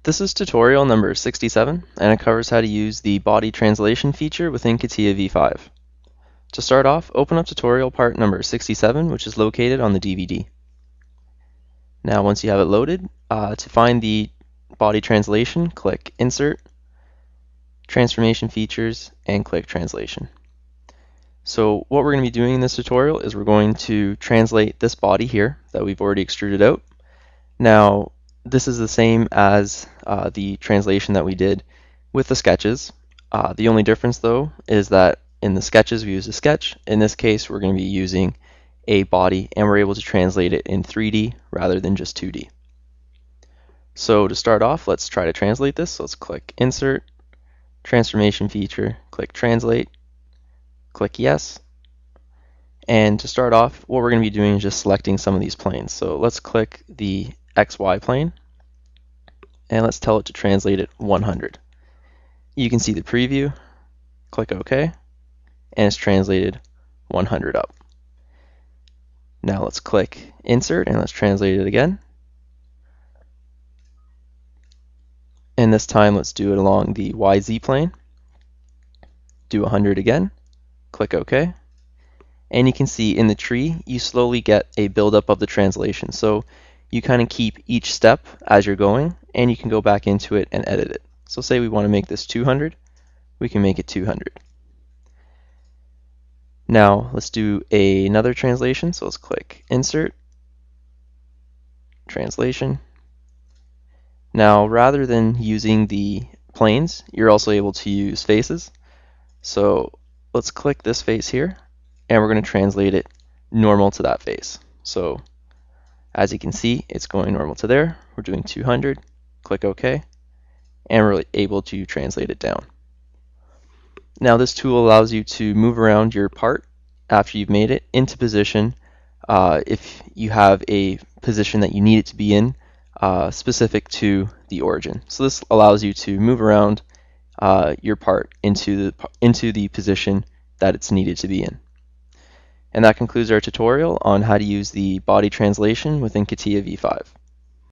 This is tutorial number 67, and it covers how to use the body translation feature within Catia v5. To start off, open up tutorial part number 67, which is located on the DVD. Now, once you have it loaded, to find the body translation, click Insert, Transformation Features, and click Translation. So what we're going to be doing in this tutorial is we're going to translate this body here that we've already extruded out. Now, this is the same as the translation that we did with the sketches. The only difference, though, is that in the sketches we use a sketch. In this case, we're going to be using a body, and we're able to translate it in 3D rather than just 2D. So to start off, let's try to translate this. So let's click Insert, Transformation Feature, click Translate, click Yes. And to start off, what we're going to be doing is just selecting some of these planes. So let's click the XY plane, and let's tell it to translate it 100. You can see the preview, click OK, and it's translated 100 up. Now let's click Insert and let's translate it again. And this time let's do it along the YZ plane. Do 100 again, click OK. And you can see in the tree, you slowly get a buildup of the translation. So you kind of keep each step as you're going, and you can go back into it and edit it. So say we want to make this 200, we can make it 200. Now let's do another translation. So let's click Insert, Translation. Now rather than using the planes, you're also able to use faces. So let's click this face here, and we're going to translate it normal to that face. So as you can see, it's going normal to there. We're doing 200, click OK, and we're able to translate it down. Now this tool allows you to move around your part after you've made it into position if you have a position that you need it to be in specific to the origin. So this allows you to move around your part into the position that it's needed to be in. And that concludes our tutorial on how to use the body translation within Catia v5.